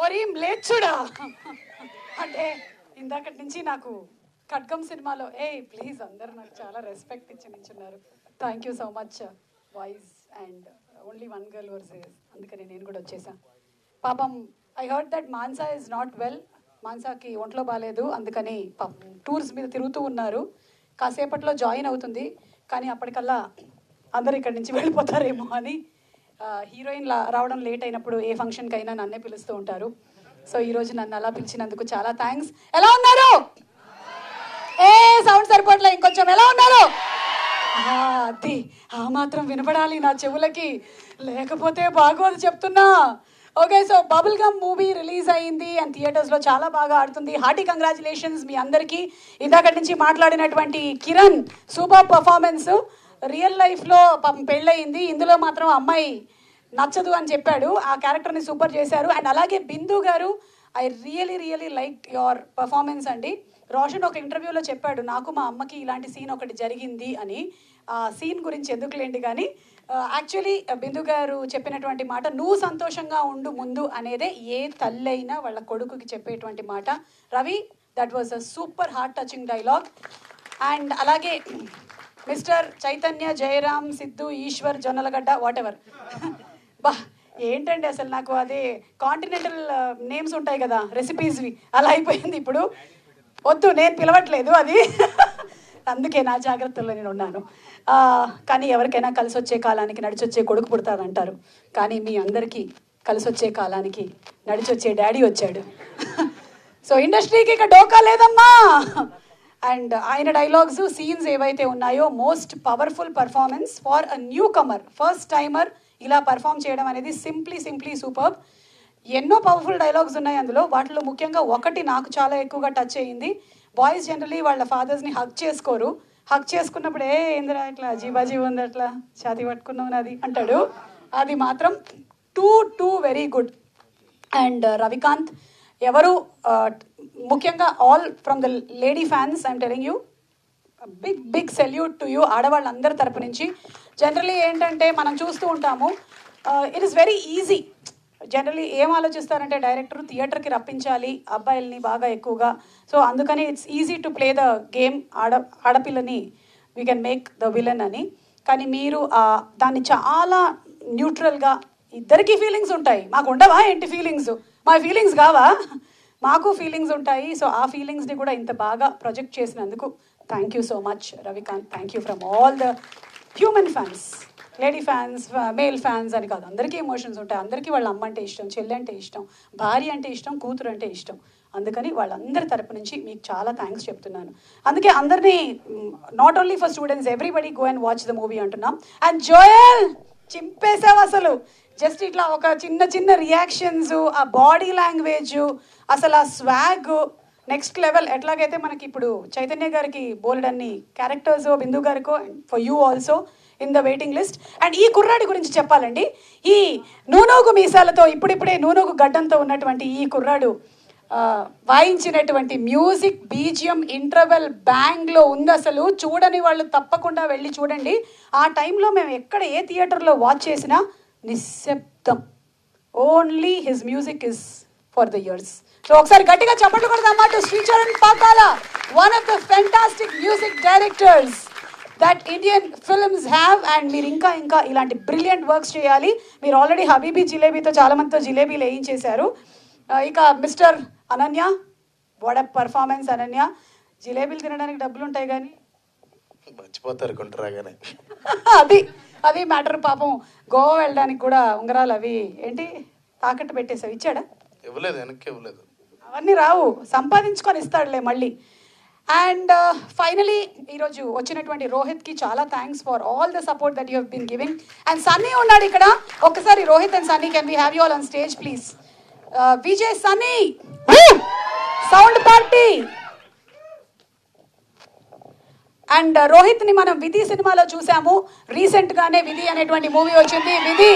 ఓరి మ్లేచ్చుడా అంటే ఇందాకటి నుంచి నాకు ఖడ్గం సినిమాలో ప్లీజ్ అందరు నాకు చాలా రెస్పెక్ట్ ఇచ్చి నించున్నారు. Thank you so much boys and only one girl versus, అందుకని నేను కూడా వచ్చేసాను. పాపం I heard that Mansa is not well, మాన్సాకి ఒంట్లో బాగాలేదు, అందుకని పాపం టూర్స్ మీద తిరుగుతూ ఉన్నారు. కాసేపట్లో జాయిన్ అవుతుంది, కానీ అప్పటికల్లా అందరు ఇక్కడి నుంచి వెళ్ళిపోతారేమో అని. హీరోయిన్ రావడం లేట్ అయినప్పుడు ఏ ఫంక్షన్కి అయినా నన్నే పిలుస్తూ ఉంటారు. సో ఈరోజు నన్ను అలా పిలిచినందుకు చాలా థ్యాంక్స్. ఎలా ఉన్నారు? సౌండ్ సరిపోవట్లే, ఇంకొంచెం ఎలా ఉన్నారు? అది ఆ మాత్రం వినపడాలి నా చెవులకి, లేకపోతే బాగోదు చెప్తున్నా. Okay, so bubble gum movie release అయ్యింది అండ్ థియేటర్స్లో చాలా బాగా ఆడుతుంది. హార్టీ కంగ్రాచులేషన్స్ మీ అందరికీ. ఇందాకటి నుంచి మాట్లాడినటువంటి కిరణ్ సూపర్ పర్ఫార్మెన్స్. రియల్ లైఫ్లో పాపం పెళ్ళయింది, ఇందులో మాత్రం అమ్మాయి నచ్చదు అని చెప్పాడు, ఆ క్యారెక్టర్ని సూపర్ చేశారు. అండ్ అలాగే బిందు గారు, I really like your performance అండి. రోషన్ ఒక ఇంటర్వ్యూలో చెప్పాడు, నాకు మా అమ్మకి ఇలాంటి సీన్ ఒకటి జరిగింది అని. ఆ సీన్ గురించి ఎందుకులేండి, కానీ యాక్చువల్లీ బిందు గారు చెప్పినటువంటి మాట, నువ్వు సంతోషంగా ఉండు ముందు అనేదే ఏ తల్లి అయినా వాళ్ళ కొడుకుకి చెప్పేటువంటి మాట. Ravi, that was a super heart touching dialogue. And అలాగే mister Chaitanya, Jayaram, Siddhu, Eshwar, Jonnalagadda, whatever, బా ఏంటండి అసలు నాకు అదే కాంటినెంటల్ నేమ్స్ ఉంటాయి కదా రెసిపీస్వి, అలా అయిపోయింది ఇప్పుడు. వద్దు, నేను పిలవట్లేదు అది, అందుకే నా జాగ్రత్తలో నేను ఉన్నాను. కానీ ఎవరికైనా కలిసి వచ్చే కాలానికి నడిచొచ్చే కొడుకు పుడతారంటారు, కానీ మీ అందరికీ కలిసి వచ్చే కాలానికి నడిచొచ్చే డాడీ వచ్చాడు. సో ఇండస్ట్రీకి ఇక డోకా లేదమ్మా. అండ్ ఆయన డైలాగ్స్, సీన్స్ ఏవైతే ఉన్నాయో, most powerful performance for a newcomer, first timer ఇలా పర్ఫామ్ చేయడం అనేది సింప్లీ సూపర్. ఎన్నో పవర్ఫుల్ డైలాగ్స్ ఉన్నాయి అందులో, వాటిలో ముఖ్యంగా ఒకటి నాకు చాలా ఎక్కువగా టచ్ అయ్యింది. బాయ్స్ జనరలీ వాళ్ళ ఫాదర్స్ని హక్ చేసుకోరు, హక్ చేసుకున్నప్పుడు ఏందిరా ఇట్లా జీబాజీ ఉంది అట్లా ఛాతీ పట్టుకున్నావు అది అంటాడు, అది మాత్రం too very good. And Ravikanth, ఎవరు ముఖ్యంగా all from the lady fans, I'm telling you big salute to you, ఆడవాళ్ళందరి తరపు నుంచి. జనరలీ ఏంటంటే మనం చూస్తూ ఉంటాము, it is very easy. Generally ఏం ఆలోచిస్తారంటే డైరెక్టర్ థియేటర్కి రప్పించాలి అబ్బాయిల్ని బాగా ఎక్కువగా, సో అందుకని it's easy to play the game, ఆడపిల్లని we can make the villain అని. కానీ మీరు దాన్ని చాలా న్యూట్రల్గా, ఇద్దరికీ ఫీలింగ్స్ ఉంటాయి, మాకు ఉండవా ఏంటి ఫీలింగ్స్? మా ఫీలింగ్స్ కావా? మాకు ఫీలింగ్స్ ఉంటాయి. సో ఆ ఫీలింగ్స్ని కూడా ఇంత బాగా ప్రొజెక్ట్ చేసినందుకు thank you so much Ravikanth. Thank you from all the human fans, lady fans, male fans అని కాదు, అందరికీ ఎమోషన్స్ ఉంటాయి. అందరికీ వాళ్ళ అమ్మ అంటే ఇష్టం, చెల్లి అంటే ఇష్టం, భార్య అంటే ఇష్టం, కూతురు అంటే ఇష్టం. అందుకని వాళ్ళందరి తరపు నుంచి మీకు చాలా థ్యాంక్స్ చెప్తున్నాను. అందుకే అందరినీ, not only for students, everybody go and watch the movie అంటున్నాం. అండ్ జోయల్ చింపేసావు అసలు, జస్ట్ ఇట్లా ఒక చిన్న రియాక్షన్స్, ఆ బాడీ లాంగ్వేజ్, అసలు ఆ స్వాగ్ నెక్స్ట్ లెవెల్. ఎట్లాగైతే మనకి ఇప్పుడు చైతన్య గారికి బోల్డన్ని క్యారెక్టర్స్, బిందు గారికో, for you also in the waiting list. And ఈ కుర్రాడి గురించి చెప్పాలండి, ఈ నూనోగు మీసాలతో, ఇప్పుడిప్పుడే నూనోగు గడ్డంతో ఉన్నటువంటి ఈ కుర్రాడు వాయించినటువంటి మ్యూజిక్, బీజిఎం, ఇంటర్వెల్ బ్యాంగ్లో ఉంది అసలు. చూడని వాళ్ళు తప్పకుండా వెళ్ళి చూడండి. ఆ టైంలో మేము ఎక్కడ ఏ థియేటర్లో వాచ్ చేసినా నిశ్శబ్దం. Only his music is for the ears. So ఒకసారి గట్టిగా చప్పట్లు కొడదామా to Sricharan Pakala, one of the fantastic music directors that Indian films have. And మీరు ఇంకా ఇలాంటి బ్రిలియంట్ వర్క్స్ చేయాలి. మీరు ఆల్రెడీ హబీబీ జిలేబీతో చాలా మందితో జిలేబీలు వేయించేశారు. ఇక mister Ananya, what a performance Ananya. జిలేబీలు తినడానికి డబ్బులు ఉంటాయి కానీ మర్చిపోతారు కొంటరాగానే. అది మ్యాటర్. పాపం గోవా వెళ్ళడానికి కూడా ఉంగరాలు అవి ఏంటి తాకట్టు పెట్టేసావు, ఇచ్చాడా? ఇవ్వలేదు, వెనక్కి ఇవ్వలేదు. అవన్నీ రావు, సంపాదించుకొని ఇస్తాడులే మళ్ళీ. అండ్ ఫైనలీ ఈరోజు వచ్చినటువంటి రోహిత్కి చాలా thanks for all the support that you have been giving. And Sunny ఉన్నాడు ఇక్కడ, ఒక్కసారి Rohit and Sunny, can we have you all on stage please? Vijay, Sunny, sound party. And రోహిత్ని మనం విధి సినిమాలో చూసాము, రీసెంట్గానే విధి అనేటువంటి మూవీ వచ్చింది, విధి.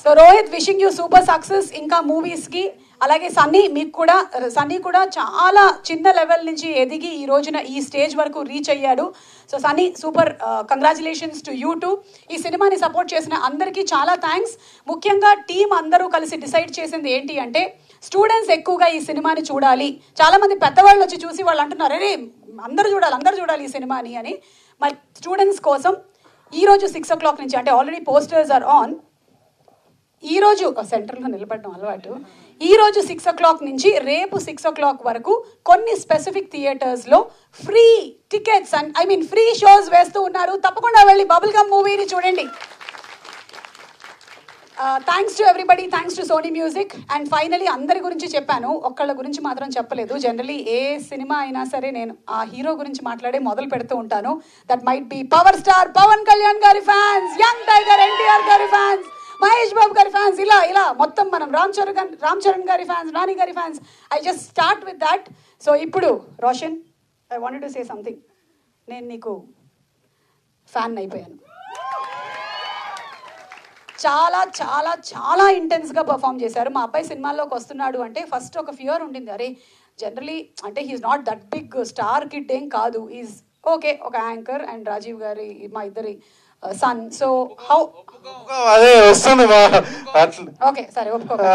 So Rohit, wishing you super success ఇంకా మూవీస్కి. అలాగే సన్నీ కూడా చాలా చిన్న లెవెల్ నుంచి ఎదిగి ఈ రోజున ఈ స్టేజ్ వరకు రీచ్ అయ్యాడు. So Sunny super, congratulations to you two. ఈ సినిమాని సపోర్ట్ చేసిన అందరికీ చాలా థ్యాంక్స్. ముఖ్యంగా టీం అందరూ కలిసి డిసైడ్ చేసింది ఏంటి అంటే స్టూడెంట్స్ ఎక్కువగా ఈ సినిమాని చూడాలి. చాలామంది పెద్దవాళ్ళు వచ్చి చూసి వాళ్ళు అంటున్నారు అరే అందరూ చూడాలి ఈ సినిమాని అని. మరి స్టూడెంట్స్ కోసం ఈరోజు 6 o'clock నుంచి, అంటే ఆల్రెడీ పోస్టర్స్ ఆర్ ఆన్, ఈరోజు సెంటర్లో నిలబడడం అలవాటు, ఈరోజు 6 o'clock నుంచి రేపు 6 o'clock వరకు కొన్ని స్పెసిఫిక్ థియేటర్స్లో free tickets and free shows వేస్తూ ఉన్నారు. తప్పకుండా వెళ్ళి బబుల్ గమ్ మూవీని చూడండి. Thanks to everybody, thanks to Sony music. And finally అందరి గురించి చెప్పాను, ఒక్కళ్ళ గురించి మాత్రం చెప్పలేదు. జనరలీ ఏ సినిమా అయినా సరే నేను ఆ హీరో గురించి మాట్లాడే మొదలు పెడుతూ ఉంటాను. That might be power star Pawan Kalyan గారి ఫ్యాన్స్, యంగ్ టైగర్ ఎన్టీఆర్ గారి ఫ్యాన్స్, మహేష్ బాబు గారి ఫ్యాన్స్, ఇలా మొత్తం మనం రామ్ చరణ్ గారి ఫ్యాన్స్, నాని గారి fans. I just start with that. So ఇప్పుడు Roshan, I wanted to say something. నేను నీకు ఫ్యాన్ అయిపోయాను. చాలా చాలా చాలా ఇంటెన్స్గా పర్ఫామ్ చేశారు. మా అబ్బాయి సినిమాల్లోకి వస్తున్నాడు అంటే ఫస్ట్ ఒక ఫియర్ ఉండింది, అరే జనరలీ అంటే he's not that big star kid ఏం కాదు, ఈజ్ ఓకే ఒక యాంకర్ అండ్ రాజీవ్ గారి మా ఇద్దరి సన్. సో హౌ అదే వస్తుంది ఓకే సరే ఒప్పుకో.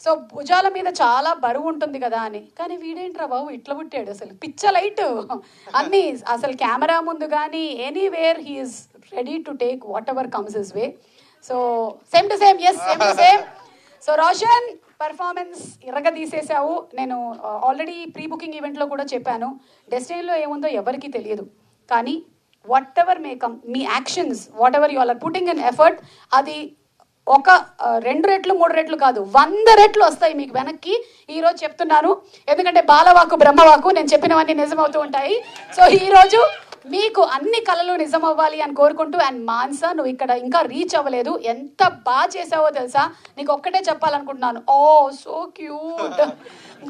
సో భుజాల మీద చాలా బరువు ఉంటుంది కదా అని, కానీ వీడేంట్రా బాబు ఇట్లా పుట్టాడు, అసలు పిచ్చ లైట్ అన్నీ, అసలు కెమెరా ముందు కానీ anywhere he's ready to take whatever comes his way. So same to same, yes same to same. So Roshan performance ఇరగ తీసేసావు. నేను ఆల్రెడీ ప్రీ బుకింగ్ ఈవెంట్లో కూడా చెప్పాను, డెస్టినీలో ఏముందో ఎవరికి తెలియదు, కానీ వాట్ ఎవర్ మే కమ్, మీ actions whatever you are putting in effort, అది ఒక 2 రెట్లు 3 రెట్లు కాదు 100 రెట్లు వస్తాయి మీకు వెనక్కి. ఈరోజు చెప్తున్నాను, ఎందుకంటే బాలవాకు బ్రహ్మవాకు, నేను చెప్పినవన్నీ నిజమవుతూ ఉంటాయి. సో ఈరోజు మీకు అన్ని కళలు నిజం అవ్వాలి అని కోరుకుంటూ, అండ్ మాన్సా నువ్వు ఇక్కడ ఇంకా రీచ్ అవ్వలేదు, ఎంత బాగా చేసావో తెలుసా, నీకు ఒక్కటే చెప్పాలనుకుంటున్నాను, oh so cute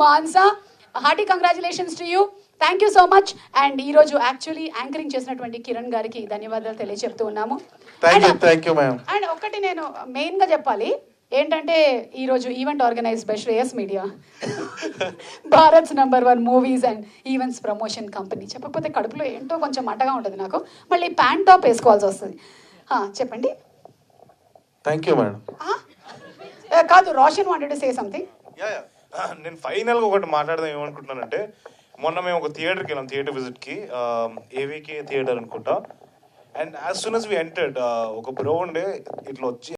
Mansa. Hearty congratulations to you, thank you so much. And ఈరోజు యాక్చువల్లీ యాంకరింగ్ చేసినటువంటి కిరణ్ గారికి ధన్యవాదాలు తెలియజెప్తూ ఉన్నాము. అండ్ ఒక్కటి నేను మెయిన్గా చెప్పాలి ఏంటంటే, ఈరోజు event organise by Shreyas media, Bharats #1 movies and events promotion company. చెప్పకపోతే కడుపులో ఏంటో కొంచెం మంటగా ఉంటుంది నాకు, మళ్ళీ ప్యాంట్ టాప్ వేసుకోవాల్సి వస్తుంది. చెప్పండి. Thank you madam. కాదు, Roshan wanted to say something. నేను ఫైనల్గా ఒకటి మాట్లాడదాం ఏమనుకుంటున్నానంటే, మొన్న మేము ఒక థియేటర్కి వెళ్ళాం, థియేటర్ విజిట్కి, ఏవికే థియేటర్ అనుకుంటా. And as soon as we entered, ఒక బ్రో ఉండే ఇట్లా వచ్చి